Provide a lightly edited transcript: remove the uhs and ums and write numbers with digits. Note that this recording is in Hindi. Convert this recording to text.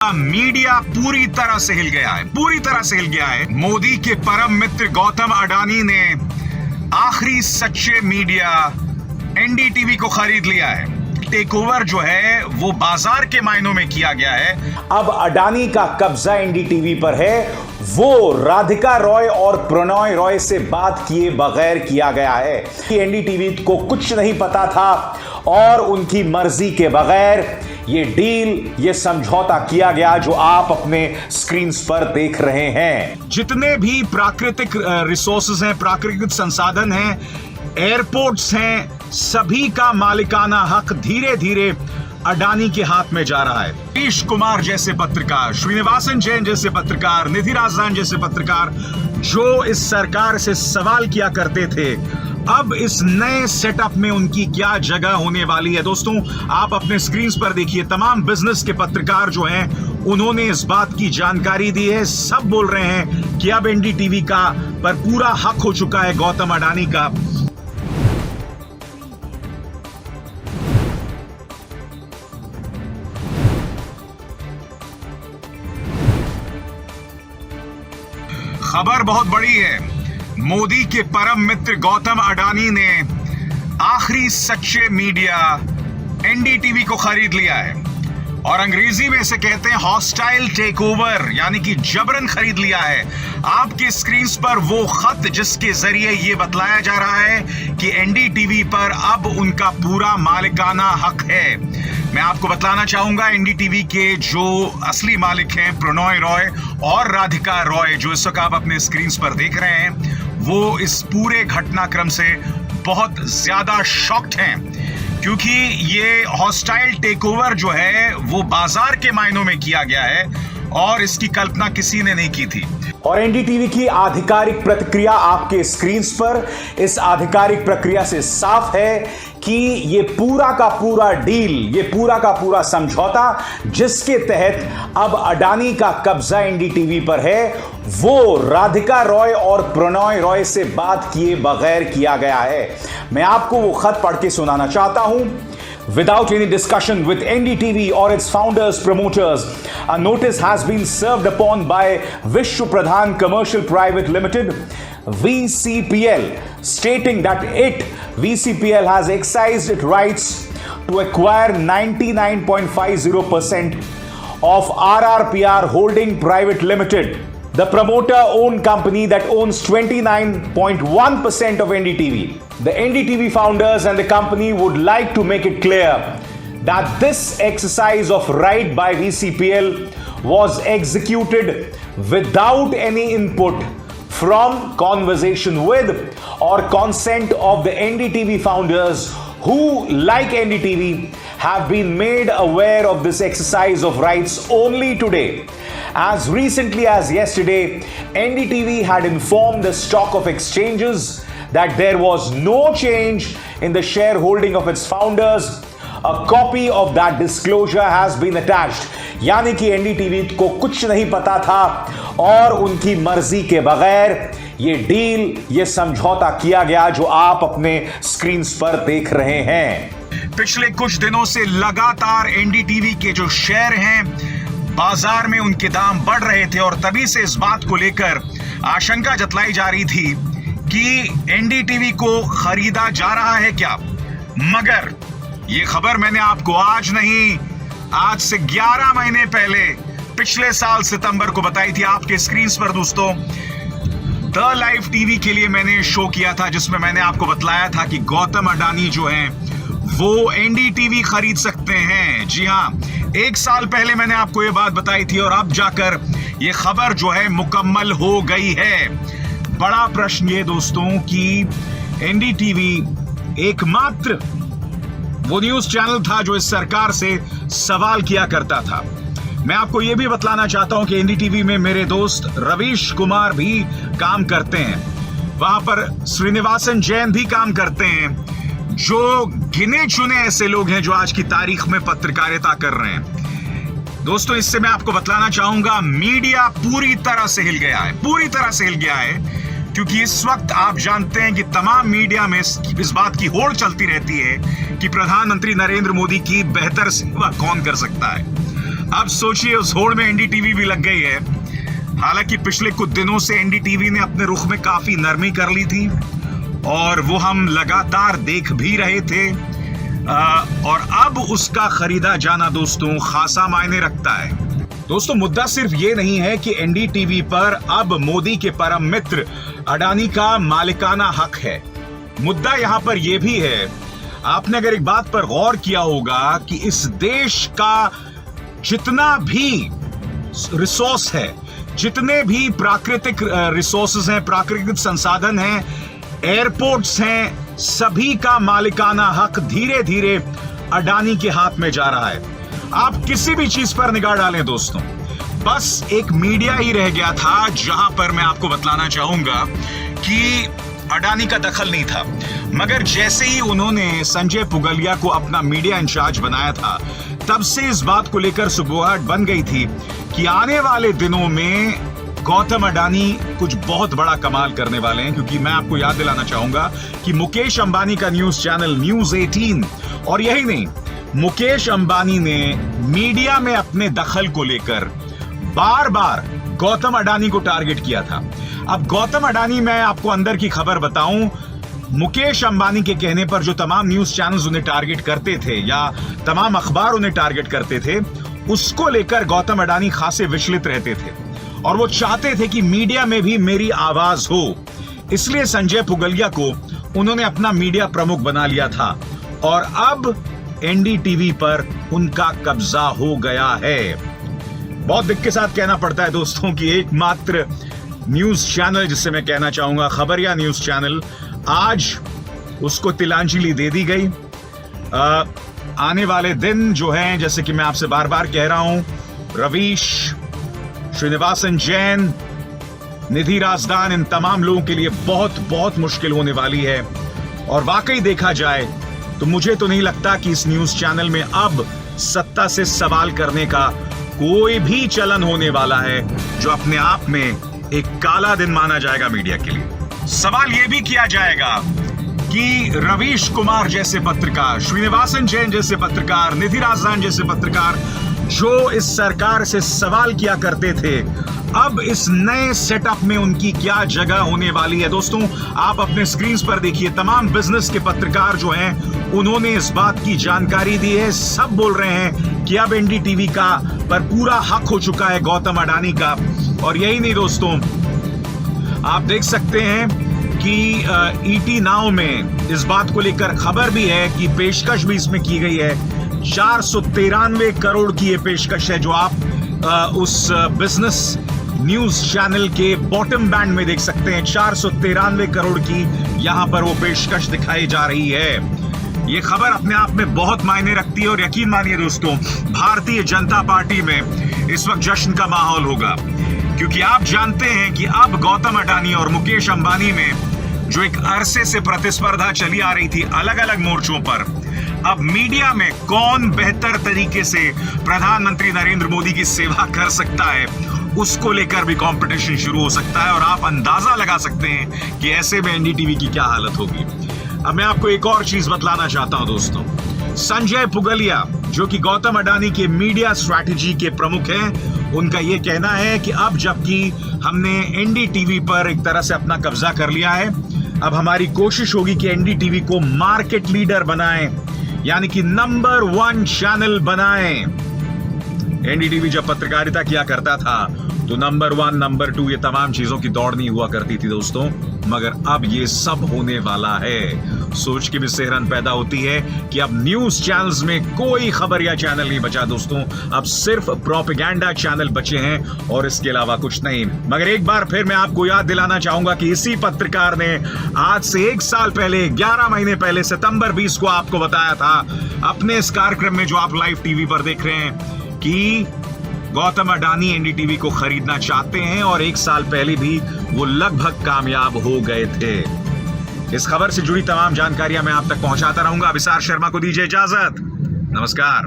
मीडिया पूरी तरह से हिल गया है, पूरी तरह से हिल गया है। मोदी के परम मित्र गौतम अडानी ने आखिरी सच्चे मीडिया एनडीटीवी को खरीद लिया है। टेक ओवर जो है वो बाजार के मायनों में किया गया है। अब अडानी का कब्जा एनडीटीवी पर है, वो राधिका रॉय और प्रणॉय रॉय से बात किए बगैर किया गया है कि एनडीटीवी को कुछ नहीं पता था और उनकी मर्जी के बगैर ये डील, ये समझौता किया गया जो आप अपने स्क्रीन पर देख रहे हैं। जितने भी प्राकृतिक रिसोर्सेज हैं, प्राकृतिक संसाधन हैं, एयरपोर्ट्स हैं, सभी का मालिकाना हक धीरे धीरे अडानी के हाथ में जा रहा है। रवीश कुमार जैसे पत्रकार, श्रीनिवासन जैन जैसे पत्रकार, निधि राजदान जैसे पत्रकार जो इस सरकार से सवाल किया करते थे, अब इस नए सेटअप में उनकी क्या जगह होने वाली है। दोस्तों, आप अपने स्क्रीन पर देखिए, तमाम बिजनेस के पत्रकार जो हैं उन्होंने इस बात की जानकारी दी है। सब बोल रहे हैं कि अब एनडीटीवी का पर पूरा हक हो चुका है गौतम अडानी का। खबर बहुत बड़ी है। मोदी के परम मित्र गौतम अडानी ने आखिरी सच्चे मीडिया एनडीटीवी को खरीद लिया है और अंग्रेजी में इसे कहते हैं हॉस्टाइल टेक ओवर, यानी कि जबरन खरीद लिया है। आपके स्क्रीन पर वो खत जिसके जरिए ये बतलाया जा रहा है कि एनडीटीवी पर अब उनका पूरा मालिकाना हक है। मैं आपको बतलाना चाहूंगा, एनडीटीवी के जो असली मालिक हैं प्रणॉय रॉय और राधिका रॉय, जो इस वक्त आप अपने स्क्रीन पर देख रहे हैं, वो इस पूरे घटनाक्रम से बहुत ज्यादा शॉक्ड हैं, क्योंकि ये हॉस्टाइल टेकओवर जो है वो बाजार के मायनों में किया गया है और इसकी कल्पना किसी ने नहीं की थी। और एनडीटीवी की आधिकारिक प्रतिक्रिया आपके स्क्रीन पर, इस आधिकारिक प्रक्रिया से साफ है कि ये पूरा का पूरा डील, ये पूरा का पूरा समझौता जिसके तहत अब अडानी का कब्जा एनडीटीवी पर है, वो राधिका रॉय और प्रणॉय रॉय से बात किए बगैर किया गया है। मैं आपको वो खत पढ़ के सुनाना चाहता हूं। Without any discussion with NDTV or its founders, promoters, a notice has been served upon by Vishnu Pradhan Commercial Private Limited, VCPL, stating that VCPL has exercised its rights to acquire 99.50% of RRPR Holding Private Limited, the promoter-owned company that owns 29.1% of NDTV. The NDTV founders and the company would like to make it clear that this exercise of right by VCPL was executed without any input from, conversation with, or consent of the NDTV founders who, like NDTV, have been made aware of this exercise of rights only today. As recently as yesterday, NDTV had informed the stock of exchanges that there was no change in the shareholding of its founders. A copy of that disclosure has been attached. यानी कि एनडीटीवी को कुछ नहीं पता था और उनकी मर्जी के बगैर ये डील, ये समझौता किया गया जो आप अपने स्क्रीन पर देख रहे हैं। पिछले कुछ दिनों से लगातार एनडीटीवी के जो शेयर हैं बाजार में उनके दाम बढ़ रहे थे और तभी से इस बात को लेकर आशंका जतलाई जा रही थी कि एनडीटीवी को खरीदा जा रहा है क्या। मगर ये खबर मैंने आपको आज नहीं, आज से 11 महीने पहले पिछले साल सितंबर को बताई थी आपके स्क्रीन पर। दोस्तों, द लाइव टीवी के लिए मैंने शो किया था जिसमें मैंने आपको बतलाया था कि गौतम अडानी जो हैं वो एनडीटीवी खरीद सकते हैं। जी हां, 1 साल पहले मैंने आपको ये बात बताई थी और अब जाकर ये खबर जो है मुकम्मल हो गई है। बड़ा प्रश्न ये दोस्तों कि एनडीटीवी एकमात्र वो न्यूज चैनल था जो इस सरकार से सवाल किया करता था। मैं आपको यह भी बतलाना चाहता हूं कि एनडीटीवी में मेरे दोस्त रवीश कुमार भी काम करते हैं, वहां पर श्रीनिवासन जैन भी काम करते हैं, जो गिने चुने ऐसे लोग हैं जो आज की तारीख में पत्रकारिता कर रहे हैं। दोस्तों, इससे मैं आपको बतलाना चाहूंगा, मीडिया पूरी तरह से हिल गया है, पूरी तरह से हिल गया है, क्योंकि इस वक्त आप जानते हैं कि तमाम मीडिया में इस बात की होड़ चलती रहती है कि प्रधानमंत्री नरेंद्र मोदी की बेहतर सेवा कौन कर सकता है। अब सोचिए उस होड़ में एनडीटीवी भी लग गई है। हालांकि पिछले कुछ दिनों से एनडीटीवी ने अपने रुख में काफी नरमी कर ली थी और वो हम लगातार देख भी रहे थे, और अब उसका खरीदा जाना दोस्तों खासा मायने रखता है। दोस्तों, मुद्दा सिर्फ ये नहीं है कि एनडीटीवी पर अब मोदी के परम मित्र अडानी का मालिकाना हक है। मुद्दा यहां पर यह भी है, आपने अगर एक बात पर गौर किया होगा कि इस देश का जितना भी रिसोर्स है, जितने भी प्राकृतिक रिसोर्सेज हैं, प्राकृतिक संसाधन हैं, एयरपोर्ट्स हैं, सभी का मालिकाना हक धीरे धीरे अडानी के हाथ में जा रहा है। आप किसी भी चीज पर निगाह डालें दोस्तों, बस एक मीडिया ही रह गया था जहां पर मैं आपको बतलाना चाहूंगा कि अडानी का दखल नहीं था। मगर जैसे ही उन्होंने संजय पुगलिया को अपना मीडिया इंचार्ज बनाया था, तब से इस बात को लेकर सुगबुगाहट बन गई थी कि आने वाले दिनों में गौतम अडानी कुछ बहुत बड़ा कमाल करने वाले हैं। क्योंकि मैं आपको याद दिलाना चाहूंगा कि मुकेश अंबानी का न्यूज चैनल न्यूज 18, और यही नहीं, मुकेश अंबानी ने मीडिया में अपने दखल को लेकर बार बार गौतम अडानी को टारगेट किया था। अब गौतम अडानी, मैं आपको अंदर की खबर बताऊं, मुकेश अंबानी के कहने पर जो तमाम न्यूज चैनल्स उन्हें टारगेट करते थे या तमाम अखबार उन्हें टारगेट करते थे, उसको लेकर गौतम अडानी खासे विचलित रहते थे और वो चाहते थे कि मीडिया में भी मेरी आवाज हो। इसलिए संजय पुगलिया को उन्होंने अपना मीडिया प्रमुख बना लिया था और अब एनडीटीवी पर उनका कब्जा हो गया है। बहुत दिक्कत के साथ कहना पड़ता है दोस्तों कि एकमात्र न्यूज चैनल, जिससे मैं कहना चाहूंगा खबरिया न्यूज चैनल, आज उसको तिलांजलि दे दी गई। आने वाले दिन जो हैं, जैसे कि मैं आपसे बार बार कह रहा हूं, रवीश, श्रीनिवासन जैन, निधि राजदान, इन तमाम लोगों के लिए बहुत बहुत मुश्किल होने वाली है। और वाकई देखा जाए तो मुझे तो नहीं लगता कि इस न्यूज चैनल में अब सत्ता से सवाल करने का कोई भी चलन होने वाला है, जो अपने आप में एक काला दिन माना जाएगा मीडिया के लिए। सवाल यह भी किया जाएगा कि रवीश कुमार जैसे पत्रकार, श्रीनिवासन जैन जैसे पत्रकार, निधि राजदान जैसे पत्रकार जो इस सरकार से सवाल किया करते थे, अब इस नए सेटअप में उनकी क्या जगह होने वाली है। दोस्तों, आप अपने स्क्रीन पर देखिए, तमाम बिजनेस के पत्रकार जो हैं उन्होंने इस बात की जानकारी दी है। सब बोल रहे हैं कि अब एनडीटीवी का पर पूरा हक हो चुका है गौतम अडानी का। और यही नहीं दोस्तों, आप देख सकते हैं कि ईटी नाउ में इस बात को लेकर खबर भी है कि पेशकश भी इसमें की गई है। 493 करोड़ की ये पेशकश है, जो आप उस बिजनेस न्यूज चैनल के बॉटम बैंड में देख सकते हैं। 493 करोड़ की यहां पर वो पेशकश दिखाई जा रही है। ये खबर अपने आप में बहुत मायने रखती है और यकीन मानिए दोस्तों, भारतीय जनता पार्टी में इस वक्त जश्न का माहौल होगा, क्योंकि आप जानते हैं कि अब गौतम अडानी और मुकेश अंबानी में जो एक अरसे से प्रतिस्पर्धा चली आ रही थी अलग अलग मोर्चों पर, अब मीडिया में कौन बेहतर तरीके से प्रधानमंत्री नरेंद्र मोदी की सेवा कर सकता है, उसको लेकर भी कंपटीशन शुरू हो सकता है। और आप अंदाजा लगा सकते हैं कि ऐसे में एनडीटीवी की क्या हालत होगी। अब मैं आपको एक और चीज बतलाना चाहता हूं दोस्तों, संजय पुगलिया जो कि गौतम अडानी के मीडिया स्ट्रैटेजी के प्रमुख हैं, उनका यह कहना है कि अब जबकि हमने एनडीटीवी पर एक तरह से अपना कब्जा कर लिया है, अब हमारी कोशिश होगी कि एनडीटीवी को मार्केट लीडर बनाएं, यानी कि नंबर 1 चैनल बनाएं। एनडीटीवी जब पत्रकारिता किया करता था तो नंबर 1, नंबर 2 ये तमाम चीजों की दौड़ नहीं हुआ करती थी दोस्तों, मगर अब ये सब होने वाला है। सोच के भी सेहरन पैदा होती है कि अब न्यूज चैनल्स में कोई खबर या चैनल नहीं बचा दोस्तों, अब सिर्फ प्रोपेगेंडा चैनल बचे हैं और इसके अलावा कुछ नहीं। मगर एक बार फिर मैं आपको याद दिलाना चाहूंगा कि इसी पत्रकार ने आज से 1 साल पहले, 11 महीने पहले, सितंबर 20 को आपको बताया था अपने इस कार्यक्रम में जो आप लाइव टीवी पर देख रहे हैं कि गौतम अडानी एनडीटीवी को खरीदना चाहते हैं, और 1 साल पहले भी वो लगभग कामयाब हो गए थे। इस खबर से जुड़ी तमाम जानकारियां मैं आप तक पहुंचाता रहूंगा। विशाल शर्मा को दीजिए इजाजत। नमस्कार।